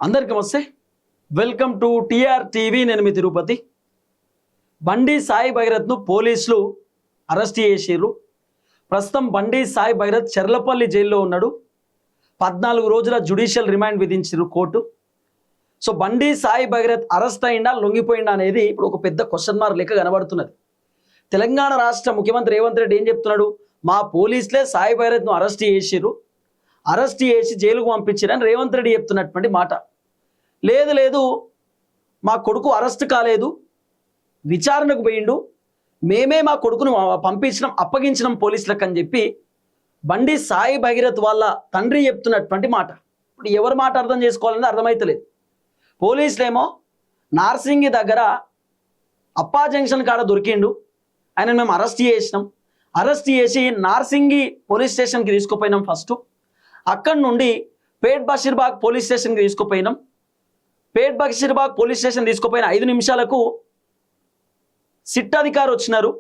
అందరికీ నమస్తే. Welcome to TR TV. నేను మీ తిరుపతి. బండి సాయి భగీరథ్ను పోలీసులు అరెస్ట్ చేసిర్రు. ప్రస్తుతం బండి సాయి భగీరథ్ చెర్లపల్లి జైల్లో ఉన్నాడు. 14 రోజుల జ్యుడిషియల్ రిమాండ్ విధించారు కోర్టు. సో బండి సాయి భగీరథ్ అరెస్ట్ అయిందా లొంగిపోయిందా అనేది ఇప్పుడు ఒక పెద్ద క్వశ్చన్ మార్క్ లెక్క కనబడుతున్నది. తెలంగాణ రాష్ట్ర ముఖ్యమంత్రి రేవంత్ రెడ్డి ఏం చెప్తున్నాడు? మా పోలీసులే సాయి భగీరథ్ను అరెస్ట్ చేసిర్రు, అరెస్ట్ చేసి జైలుకు పంపించారని రేవంత్ రెడ్డి చెప్తున్నటువంటి మాట. లేదు మా కొడుకు అరెస్ట్ కాలేదు, విచారణకు పోయిండు, మేమే మా కొడుకును పంపించడం అప్పగించడం పోలీసులకు అని చెప్పి బండి సాయి భగీరథ్ వాళ్ళ తండ్రి చెప్తున్నటువంటి మాట. ఇప్పుడు ఎవరి మాట అర్థం చేసుకోవాలని అర్థమైతలేదు. పోలీసులేమో నార్సింగి దగ్గర అప్పా జంక్షన్ కాడ దొరికిండు, ఆయన మేము అరెస్ట్ చేసినాం, అరెస్ట్ చేసి నార్సింగి పోలీస్ స్టేషన్కి తీసుకుపోయినాం. ఫస్ట్ అక్కడి నుండి పేట్ బషీర్బాగ్ పోలీస్ స్టేషన్కి తీసుకుపోయినాం. పేట్ బషీర్బాగ్ పోలీస్ స్టేషన్ తీసుకుపోయిన 5 నిమిషాలకు సిట్ అధికారి వచ్చినారు,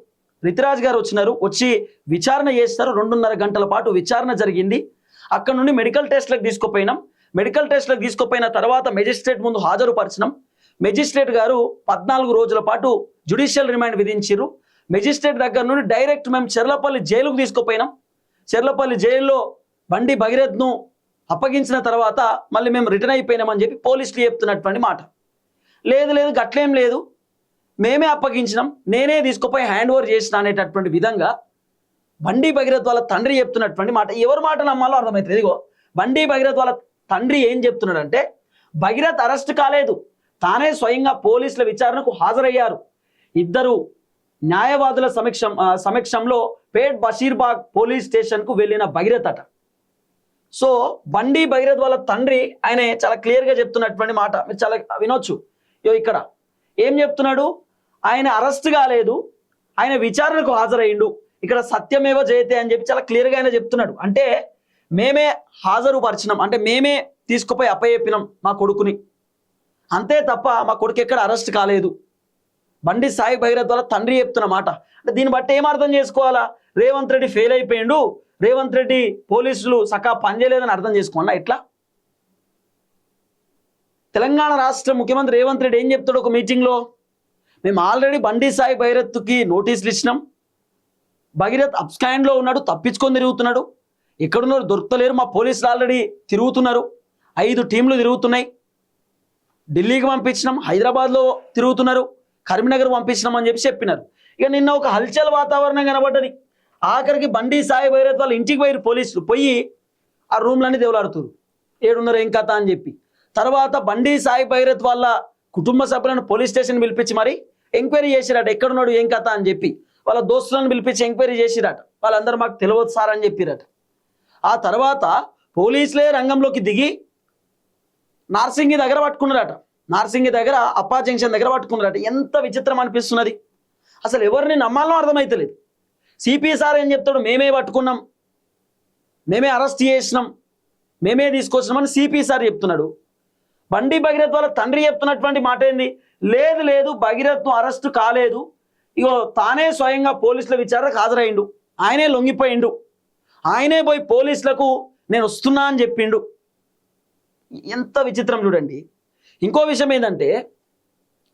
రితిరాజ్ గారు వచ్చినారు. వచ్చి విచారణ చేస్తారు. 2.5 గంటల పాటు విచారణ జరిగింది. అక్కడ నుండి మెడికల్ టెస్ట్లకు తీసుకుపోయినాం. మెడికల్ టెస్ట్లకు తీసుకుపోయిన తర్వాత మెజిస్ట్రేట్ ముందు హాజరుపరిచినాం. మెజిస్ట్రేట్ గారు 14 రోజుల పాటు జ్యుడిషియల్ రిమాండ్ విధించారు. మెజిస్ట్రేట్ దగ్గర నుండి డైరెక్ట్ మేము చెర్లపల్లి జైలుకు తీసుకుపోయినాం. చెర్లపల్లి జైల్లో బండి భగీరథ్ను అప్పగించిన తర్వాత మళ్ళీ మేము రిటర్న్ అయిపోయినామని చెప్పి పోలీసులు చెప్తున్నటువంటి మాట. లేదు గట్లేం లేదు, మేమే అప్పగించినాం, నేనే తీసుకుపోయి హ్యాండ్ ఓవర్ చేసిన అనేటటువంటి విధంగా బండి భగీరథ్ వాళ్ళ తండ్రి చెప్తున్నటువంటి మాట. ఎవరి మాట నమ్మాలో అర్థమవుతుంది. ఇదిగో బండి భగీరథ్ వాళ్ళ తండ్రి ఏం చెప్తున్నాడంటే, భగీరథ్ అరెస్ట్ కాలేదు, తానే స్వయంగా పోలీసుల విచారణకు హాజరయ్యారు. 2 న్యాయవాదుల సమక్షంలో పేట్ బషీర్బాగ్ పోలీస్ స్టేషన్కు వెళ్ళిన భగీరథ్ అట. సో బండి భగీరథ్ వాళ్ళ తండ్రి ఆయన చాలా క్లియర్గా చెప్తున్నటువంటి మాట మీరు చాలా వినొచ్చు. ఇక్కడ ఏం చెప్తున్నాడు? ఆయన అరెస్ట్ కాలేదు, ఆయన విచారణకు హాజరయ్యిండు, ఇక్కడ సత్యమేవ జయతే అని చెప్పి చాలా క్లియర్గా ఆయన చెప్తున్నాడు. అంటే మేమే హాజరుపరిచినాం, అంటే మేమే తీసుకుపోయి అప్పచెప్పినాం మా కొడుకుని, అంతే తప్ప మా కొడుకు ఎక్కడ అరెస్ట్ కాలేదు. బండి సాయి భగీరథ్ వాళ్ళ తండ్రి చెప్తున్న మాట. అంటే దీన్ని బట్టి ఏం అర్థం చేసుకోవాలా? రేవంత్ రెడ్డి ఫెయిల్ అయిపోయిండు, రేవంత్ రెడ్డి పోలీసులు సకా పనిచేయలేదని అర్థం చేసుకోవాలా? ఎట్లా? తెలంగాణ రాష్ట్ర ముఖ్యమంత్రి రేవంత్ రెడ్డి ఏం చెప్తాడు ఒక మీటింగ్లో? మేము ఆల్రెడీ బండి సాయి భగీరథ్కి నోటీసులు ఇచ్చినాం, భగీరథ్ అబ్స్కాండ్లో ఉన్నాడు, తప్పించుకొని తిరుగుతున్నాడు, ఎక్కడున్నారు దొరుకుతలేరు, మా పోలీసులు ఆల్రెడీ తిరుగుతున్నారు, 5 టీంలు తిరుగుతున్నాయి, ఢిల్లీకి పంపించినాం, హైదరాబాద్లో తిరుగుతున్నారు, కరీంనగర్ పంపించినాం అని చెప్పినారు. ఇక నిన్న ఒక హల్చల్ వాతావరణం కనబడ్డది. ఆఖరికి బండి సాయి భగీరథ్ వాళ్ళ ఇంటికి పోయి పోలీసులు పోయి ఆ రూమ్లన్నీ దేవులాడుతున్నారు, ఏడున్నారు ఏం కథ అని చెప్పి. తర్వాత బండి సాయి భగీరథ్ వాళ్ళ కుటుంబ సభ్యులను పోలీస్ స్టేషన్ పిలిపించి మరి ఎంక్వైరీ చేసిరట, ఎక్కడున్నాడు ఏం కథ అని చెప్పి. వాళ్ళ దోస్తులను పిలిపించి ఎంక్వైరీ చేసిరట. వాళ్ళందరూ మాకు తెలియదు సార్ అని చెప్పిరట. ఆ తర్వాత పోలీసులే రంగంలోకి దిగి నార్సింగి దగ్గర పట్టుకున్నారట. నార్సింగి దగ్గర అప్పా జంక్షన్ దగ్గర పట్టుకున్నారట. ఎంత విచిత్రం అనిపిస్తున్నది. అసలు ఎవరిని నమ్మాలో అర్థమైతలేదు. సిపి సార్ ఏం చెప్తాడు? మేమే పట్టుకున్నాం, మేమే అరెస్ట్ చేసినాం, మేమే తీసుకొచ్చినామని సిపి సార్ చెప్తున్నాడు. బండి భగీరథ్ వాళ్ళ తండ్రి చెప్తున్నటువంటి మాట ఏంది? లేదు భగీరథ్ను అరెస్ట్ కాలేదు, ఇగో తానే స్వయంగా పోలీసుల విచారణకు హాజరైండు, ఆయనే లొంగిపోయిండు, ఆయనే పోయి పోలీసులకు నేను వస్తున్నా అని చెప్పిండు. ఎంత విచిత్రం చూడండి. ఇంకో విషయం ఏంటంటే,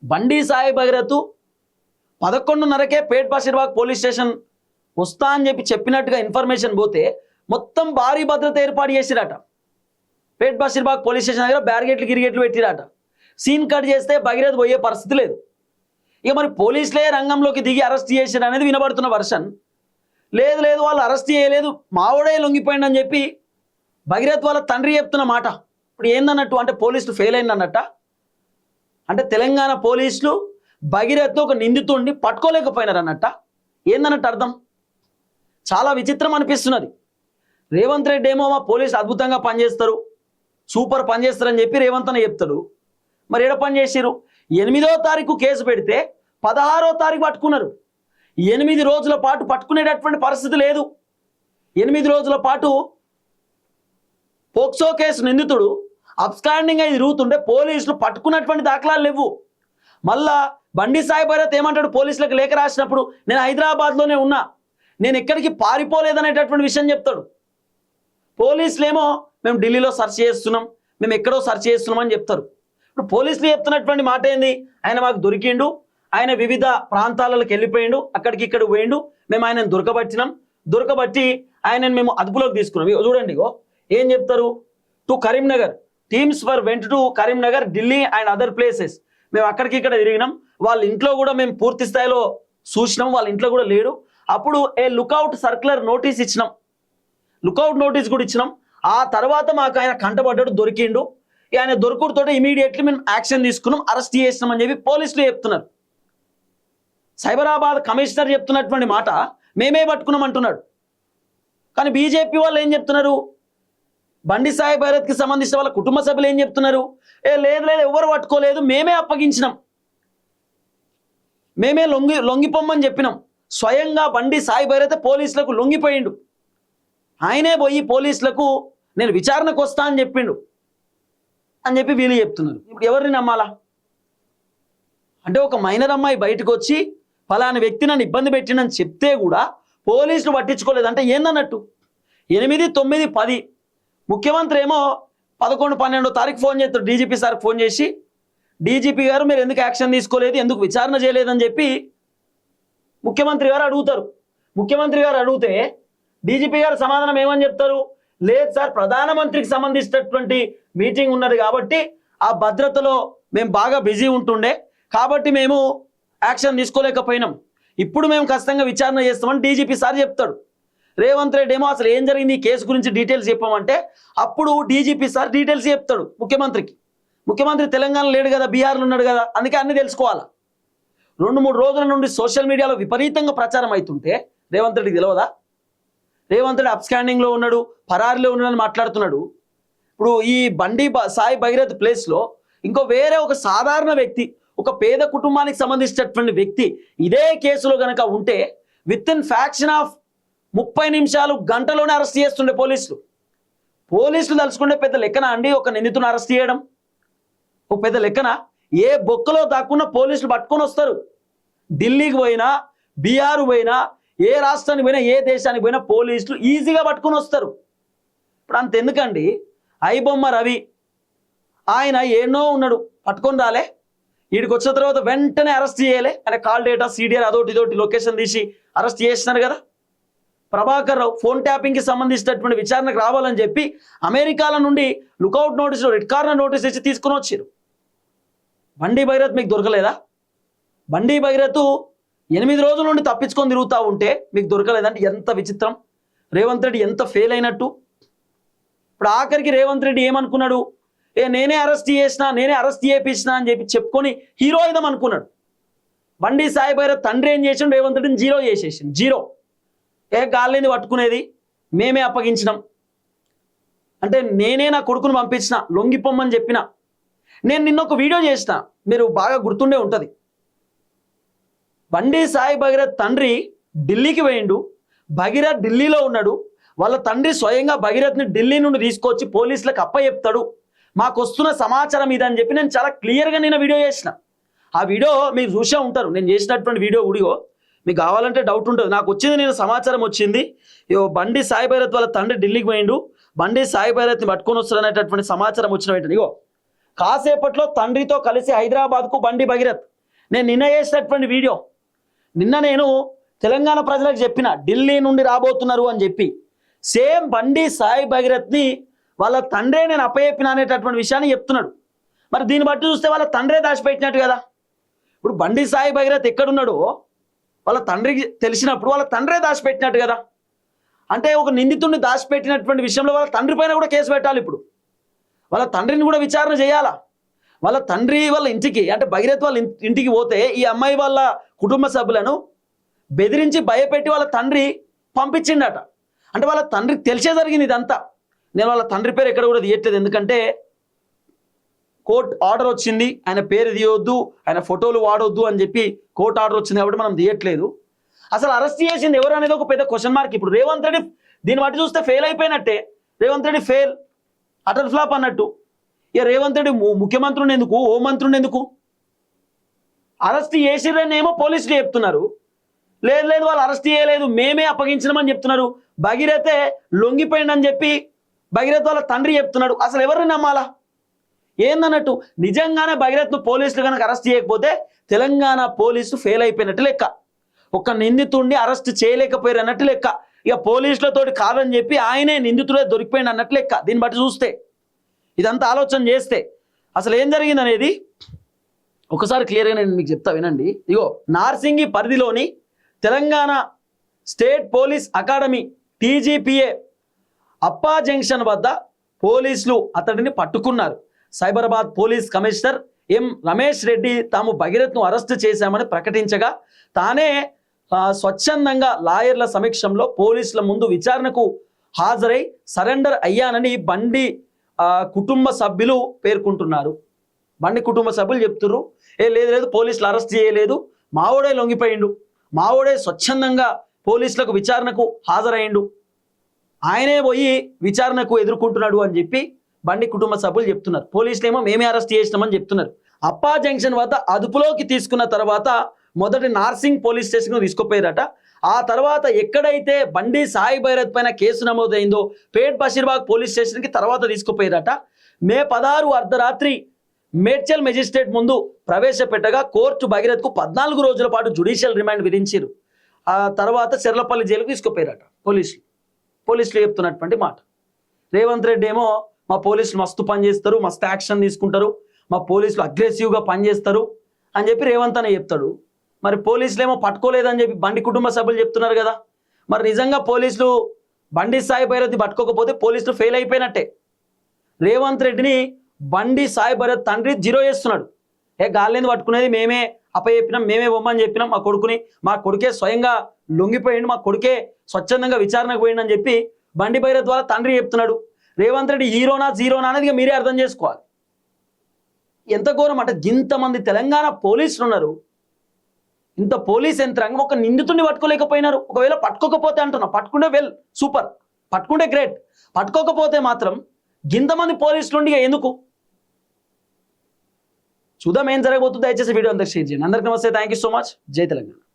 బండి సాయి భగీరథ్ 11:30కే పేట్ బషీర్బాగ్ పోలీస్ స్టేషన్ వస్తా అని చెప్పినట్టుగా ఇన్ఫర్మేషన్ పోతే మొత్తం భారీ భద్రత ఏర్పాటు చేసిరట. పేట్ బషీర్బాగ్ పోలీస్ స్టేషన్ దగ్గర బ్యారిగేట్లు గిరిగేట్లు పెట్టిరట. సీన్ కట్ చేస్తే భగీరథ్ పోయే పరిస్థితి లేదు. ఇక మరి పోలీసులే రంగంలోకి దిగి అరెస్ట్ చేసిరు అనేది వినబడుతున్న వర్షన్. లేదు వాళ్ళు అరెస్ట్ చేయలేదు, మావోడే లొంగిపోయింది అని చెప్పి భగీరథ్ వాళ్ళ తండ్రి చెప్తున్న మాట. ఇప్పుడు ఏందన్నట్టు? అంటే పోలీసులు ఫెయిల్ అయిందన్నట్ట. అంటే తెలంగాణ పోలీసులు భగీరథ్ ఒక నిందితుడిని పట్టుకోలేకపోయినారు అన్నట్ట. ఏందన్నట్టు అర్థం? చాలా విచిత్రం అనిపిస్తున్నది. రేవంత్ రెడ్డి ఏమో మా పోలీసులు అద్భుతంగా పనిచేస్తారు, సూపర్ పనిచేస్తారని చెప్పి రేవంత్ అన్న చెప్తాడు. మరి ఏడ పని చేసిరు? 8వ తారీఖు కేసు పెడితే 16వ తారీఖు పట్టుకున్నారు. 8 రోజుల పాటు పట్టుకునేటటువంటి పరిస్థితి లేదు. 8 రోజుల పాటు పోక్సో కేసు నిందితుడు అబ్స్కాండింగ్ అయి తిరుగుతుంటే పోలీసులు పట్టుకున్నటువంటి దాఖలాలు లేవు. మళ్ళా బండి సాయి భగీరథ్ ఏమంటాడు? పోలీసులకు లేఖ రాసినప్పుడు నేను హైదరాబాద్లోనే ఉన్నా, నేను ఎక్కడికి పారిపోలేదనేటటువంటి విషయం చెప్తాడు. పోలీసులేమో మేము ఢిల్లీలో సెర్చ్ చేస్తున్నాం, మేము ఎక్కడో సెర్చ్ చేస్తున్నామని చెప్తారు. ఇప్పుడు పోలీసులు చెప్తున్నటువంటి మాట ఏంది? ఆయన మాకు దొరికిండు, ఆయన వివిధ ప్రాంతాలకు వెళ్ళిపోయిండు, అక్కడికి ఇక్కడ పోయిండు, మేము ఆయనను దొరకబట్టి ఆయనను మేము అదుపులోకి తీసుకున్నాం. చూడండి ఏం చెప్తారు, to Karimnagar teams were went to Karimnagar, Delhi and other places. మేము అక్కడికి ఇక్కడ తిరిగినాం, వాళ్ళ ఇంట్లో కూడా మేము పూర్తి స్థాయిలో చూసినాం, వాళ్ళ ఇంట్లో కూడా లేడు. అప్పుడు ఏ లుకౌట్ సర్క్యులర్ నోటీస్ ఇచ్చినాం, లుకౌట్ నోటీస్ కూడా ఇచ్చినాం. ఆ తర్వాత మాకు ఆయన కంటపడ్డాడు, దొరికిండు. ఆయన దొరుకుడుతో ఇమీడియట్లీ మేము యాక్షన్ తీసుకున్నాం, అరెస్ట్ చేసినాం అని చెప్పి పోలీసులు చెప్తున్నారు. సైబరాబాద్ కమిషనర్ చెప్తున్నటువంటి మాట మేమే పట్టుకున్నాం అంటున్నాడు. కానీ బీజేపీ వాళ్ళు ఏం చెప్తున్నారు? బండి సాయి భైరత్కి సంబంధించిన వాళ్ళ కుటుంబ సభ్యులు ఏం చెప్తున్నారు? లేదు ఎవరు పట్టుకోలేదు, మేమే అప్పగించినాం, మేమే లొంగిపోమ్మని చెప్పినాం. స్వయంగా బండి సాయి భైరత్ పోలీసులకు లొంగిపోయిండు. ఆయనే పోయి పోలీసులకు నేను విచారణకు వస్తా అని చెప్పిండు అని చెప్పి వీళ్ళు చెప్తున్నారు. ఇప్పుడు ఎవరిని నమ్మాలా? అంటే ఒక మైనర్ అమ్మాయి బయటకు వచ్చి ఫలానా వ్యక్తి నన్ను ఇబ్బంది పెట్టినని చెప్తే కూడా పోలీసులు పట్టించుకోలేదు అంటే ఏందన్నట్టు? 8, 9, 10 ముఖ్యమంత్రి ఏమో 11, 12వ తారీఖు ఫోన్ చేస్తాడు డీజీపీ సార్కి ఫోన్ చేసి, డీజీపీ గారు మీరు ఎందుకు యాక్షన్ తీసుకోలేదు, ఎందుకు విచారణ చేయలేదని చెప్పి ముఖ్యమంత్రి గారు అడుగుతారు. ముఖ్యమంత్రి గారు అడిగితే డీజీపీ గారు సమాధానం ఏమని చెప్తారు? లేదు సార్, ప్రధానమంత్రికి సంబంధించినటువంటి మీటింగ్ ఉన్నది కాబట్టి ఆ భద్రతలో మేము బాగా బిజీ ఉంటుండే కాబట్టి మేము యాక్షన్ తీసుకోలేకపోయినాం, ఇప్పుడు మేము ఖచ్చితంగా విచారణ చేస్తామని డీజీపీ సార్ చెప్తాడు. రేవంత్ రెడ్డి ఏమో అసలు ఏం జరిగింది ఈ కేసు గురించి డీటెయిల్స్ చెప్పామంటే అప్పుడు డీజీపీ సార్ డీటెయిల్స్ చెప్తాడు ముఖ్యమంత్రికి. ముఖ్యమంత్రి తెలంగాణ లేడు కదా, బీహార్లో ఉన్నాడు కదా, అందుకే అన్ని తెలుసుకోవాలా. 2-3 రోజుల నుండి సోషల్ మీడియాలో విపరీతంగా ప్రచారం అవుతుంటే రేవంత్ రెడ్డికి తెలియదా? రేవంత్ రెడ్డి అప్స్కాండింగ్లో ఉన్నాడు, పరారిలో ఉన్నాడని మాట్లాడుతున్నాడు. ఇప్పుడు ఈ బండి సాయి భగీరథ్ ప్లేస్లో ఇంకో వేరే ఒక సాధారణ వ్యక్తి, ఒక పేద కుటుంబానికి సంబంధించినటువంటి వ్యక్తి ఇదే కేసులో కనుక ఉంటే విత్ ఇన్ ఫ్యాక్షన్ ఆఫ్ 30 నిమిషాలు గంటలోనే అరెస్ట్ చేస్తుండే పోలీసులు తలుచుకుంటే పెద్ద లెక్కన అండి ఒక నిందితుని అరెస్ట్ చేయడం? ఒక పెద్ద లెక్కన? ఏ బొక్కలో దాక్కున్న పోలీసులు పట్టుకొని వస్తారు. ఢిల్లీకి పోయినా, బీహార్ పోయినా, ఏ రాష్ట్రానికి పోయినా, ఏ దేశానికి పోయినా పోలీసులు ఈజీగా పట్టుకొని వస్తారు. ఇప్పుడు అంత ఎందుకండి? ఐబొమ్మ రవి ఆయన ఎన్నో ఉన్నాడు, పట్టుకొని రాలే, వీడికి వచ్చిన తర్వాత వెంటనే అరెస్ట్ చేయలే, ఆయన కాల్ డేటా సిడిఆర్ అదొకటి ఇదొకటి లొకేషన్ తీసి అరెస్ట్ చేస్తున్నారు కదా. ప్రభాకర్ రావు ఫోన్ ట్యాపింగ్కి సంబంధించినటువంటి విచారణకు రావాలని చెప్పి అమెరికాల నుండి లుకౌట్ నోటీసులు, రెడ్ కార్నర్ నోటీస్ ఇచ్చి తీసుకుని వచ్చారు. బండి భగీరథ్ మీకు దొరకలేదా? బండి భగీరథ్ 8 రోజుల నుండి తప్పించుకొని తిరుగుతూ ఉంటే మీకు దొరకలేదంటే ఎంత విచిత్రం! రేవంత్ రెడ్డి ఎంత ఫెయిల్ అయినట్టు. ఇప్పుడు ఆఖరికి రేవంత్ రెడ్డి ఏమనుకున్నాడు? నేనే అరెస్ట్ చేసినా, నేనే అరెస్ట్ చేయించిన అని చెప్పి చెప్పుకొని హీరో అయిదాం అనుకున్నాడు. బండి సాయి భైరత్ తండ్రి ఏం చేసాడు? రేవంత్ రెడ్డిని జీరో చేసేసింది. జీరో. గాలిని పట్టుకునేది మేమే అప్పగించినాం అంటే నేనే నా కొడుకును పంపించిన, లొంగిపోమ్మని చెప్పిన. నేను నిన్న ఒక వీడియో చేసిన, మీరు బాగా గుర్తుండే ఉంటుంది. బండి సాయి భగీరథ్ తండ్రి ఢిల్లీకి పోయిండు, భగీరథ్ ఢిల్లీలో ఉన్నాడు. వాళ్ళ తండ్రి స్వయంగా భగీరథ్ని ఢిల్లీ నుండి తీసుకొచ్చి పోలీసులకు అప్పచెప్తాడు, మాకు వస్తున్న సమాచారం ఇదని చెప్పి నేను చాలా క్లియర్గా నిన్న వీడియో చేసిన. ఆ వీడియో మీరు చూసే ఉంటారు, నేను చేసినటువంటి వీడియో మీకు కావాలంటే డౌట్ ఉంటుంది. నాకు వచ్చింది, నేను సమాచారం వచ్చింది, బండి సాయి భైరత్ వాళ్ళ తండ్రి ఢిల్లీకి పోయిండు, బండి సాయి భైరత్ని పట్టుకొని వస్తారు అనేటటువంటి సమాచారం వచ్చిన వెంటనే కాసేపట్లో తండ్రితో కలిసి హైదరాబాద్కు బండి భగీరథ్. నేను నిన్న చేసినటువంటి వీడియో, నిన్న నేను తెలంగాణ ప్రజలకు చెప్పిన ఢిల్లీ నుండి రాబోతున్నారు అని చెప్పి, సేమ్ బండి సాయి భగీరథ్ని వాళ్ళ తండ్రే నేను అప్పచెప్పిన అనేటటువంటి విషయాన్ని చెప్తున్నాడు. మరి దీన్ని బట్టి చూస్తే వాళ్ళ తండ్రే దాచిపెట్టినట్టు కదా. ఇప్పుడు బండి సాయి భగీరథ్ ఎక్కడున్నాడో వాళ్ళ తండ్రికి తెలిసినప్పుడు వాళ్ళ తండ్రే దాచిపెట్టినట్టు కదా. అంటే ఒక నిందితుడిని దాచిపెట్టినటువంటి విషయంలో వాళ్ళ తండ్రి పైన కూడా కేసు పెట్టాలి. ఇప్పుడు వాళ్ళ తండ్రిని కూడా విచారణ చేయాలా. వాళ్ళ తండ్రి వాళ్ళ ఇంటికి, అంటే భగీరథ్ వాళ్ళ ఇంటికి పోతే ఈ అమ్మాయి వాళ్ళ కుటుంబ సభ్యులను బెదిరించి భయపెట్టి వాళ్ళ తండ్రి పంపించిండట. అంటే వాళ్ళ తండ్రికి తెలిసే జరిగింది ఇదంతా. నేను వాళ్ళ తండ్రి పేరు ఎక్కడ కూడా తీయట్లేదు, ఎందుకంటే కోర్టు ఆర్డర్ వచ్చింది, ఆయన పేరు తీయొద్దు, ఆయన ఫోటోలు వాడొద్దు అని చెప్పి కోర్టు ఆర్డర్ వచ్చింది కాబట్టి మనం తీయట్లేదు. అసలు అరెస్ట్ చేసింది ఎవరు అనేది ఒక పెద్ద క్వశ్చన్ మార్క్. ఇప్పుడు రేవంత్ రెడ్డి దీన్ని బట్టి చూస్తే ఫెయిల్ అయిపోయినట్టే. Revanth Reddy fail, utter flop అన్నట్టు. ఇక రేవంత్ రెడ్డి ముఖ్యమంత్రిని ఎందుకు, హోంమంత్రిని ఎందుకు అరెస్ట్ చేసిరనేమో పోలీసులు చెప్తున్నారు. లేదు వాళ్ళు అరెస్ట్ చేయలేదు, మేమే అప్పగించినామని చెప్తున్నారు. భగీరథే లొంగిపోయిందని చెప్పి భగీరథ్ వాళ్ళ తండ్రి చెప్తున్నాడు. అసలు ఎవరిని నమ్మాలా? ఏందన్నట్టు నిజంగానే భగీరథ్ను పోలీసులు కనుక అరెస్ట్ చేయకపోతే తెలంగాణ పోలీసులు ఫెయిల్ అయిపోయినట్టు లెక్క. ఒక నిందితుడిని అరెస్ట్ చేయలేకపోయారు అన్నట్టు లెక్క. ఇక పోలీసులతోటి కాదని చెప్పి ఆయనే నిందితుడే దొరికిపోయింది అన్నట్టు లెక్క. దీన్ని బట్టి చూస్తే ఇదంతా ఆలోచన చేస్తే అసలు ఏం జరిగింది అనేది ఒకసారి క్లియర్గా నేను మీకు చెప్తా వినండి. ఇగో నార్సింగి పరిధిలోని Telangana state police academy TGPA అప్పా జంక్షన్ వద్ద పోలీసులు అతడిని పట్టుకున్నారు. Cyberabad police commissioner M Ramesh Reddy తాము భగీరథ్ను అరెస్ట్ చేశామని ప్రకటించగా తానే స్వచ్ఛందంగా లాయర్ల సమక్షంలో పోలీసుల ముందు విచారణకు హాజరై సరెండర్ అయ్యానని బండి కుటుంబ సభ్యులు పేర్కొంటున్నారు. బండి కుటుంబ సభ్యులు చెప్తున్నారు, లేదు లేదు పోలీసులు అరెస్ట్ చేయలేదు, మావోడే లొంగిపోయిండు, మావోడే స్వచ్ఛందంగా పోలీసులకు విచారణకు హాజరైండు, ఆయనే పోయి విచారణకు ఎదుర్కొంటున్నాడు అని చెప్పి బండి కుటుంబ సభ్యులు చెప్తున్నారు. పోలీసులు ఏమో మేమే అరెస్ట్ చేసినామని చెప్తున్నారు. అప్పా జంక్షన్ వద్ద అదుపులోకి తీసుకున్న తర్వాత మొదటి నార్సింగ్ పోలీస్ స్టేషన్కు తీసుకుపోయారట. ఆ తర్వాత ఎక్కడైతే బండి సాయి భైరత్ పైన కేసు నమోదైందో పేట్ బషీర్బాగ్ పోలీస్ స్టేషన్కి తర్వాత తీసుకుపోయారట. మే 16 అర్ధరాత్రి మేడ్చల్ మెజిస్ట్రేట్ ముందు ప్రవేశపెట్టగా కోర్టు భగీరథ్కు 14 రోజుల పాటు జ్యుడిషియల్ రిమాండ్ విధించారు. ఆ తర్వాత చెర్లపల్లి జైలుకు తీసుకుపోయారట పోలీసులు చెప్తున్నటువంటి మాట. రేవంత్ రెడ్డి ఏమో మా పోలీసులు మస్తు పనిచేస్తారు, మస్తు యాక్షన్ తీసుకుంటారు, మా పోలీసులు అగ్రెసివ్గా పనిచేస్తారు అని చెప్పి రేవంత్ అనే చెప్తాడు. మరి పోలీసులు ఏమో పట్టుకోలేదని చెప్పి బండి కుటుంబ సభ్యులు చెప్తున్నారు కదా. మరి నిజంగా పోలీసులు బండి సాయి భైరథ్ని పట్టుకోకపోతే పోలీసులు ఫెయిల్ అయిపోయినట్టే. రేవంత్ రెడ్డిని బండి సాయి భైరథ్ తండ్రి జీరో చేస్తున్నాడు. గాలిని పట్టుకునేది మేమే అప్పచెప్పినాం, మేమే బొమ్మని చెప్పినాం, మా కొడుకే స్వయంగా లొంగిపోయిండు, మా కొడుకే స్వచ్ఛందంగా విచారణకు పోయిండు అని చెప్పి బండి భైరథ్ ద్వారా తండ్రి చెప్తున్నాడు. రేవంత్ రెడ్డి హీరోనా జీరోనా అనేది మీరే అర్థం చేసుకోవాలి. ఎంత ఘోరం అంటే ఇంతమంది తెలంగాణ పోలీసులు ఉన్నారు, ఇంత పోలీస్ యంత్రాంగం ఒక నిందితుడిని పట్టుకోలేకపోయినారు. ఒకవేళ పట్టుకోకపోతే అంటున్నా, పట్టుకుంటే వెల్ సూపర్, పట్టుకుంటే గ్రేట్, పట్టుకోకపోతే మాత్రం ఇంతమంది పోలీసులు ఉండి ఎందుకు? చూద్దాం ఏం జరగబోతుందో. దయచేసి వీడియో అందరికి షేర్ చేయండి. అందరికీ నమస్తే, థ్యాంక్ యూ సో మచ్. జై తెలంగాణ.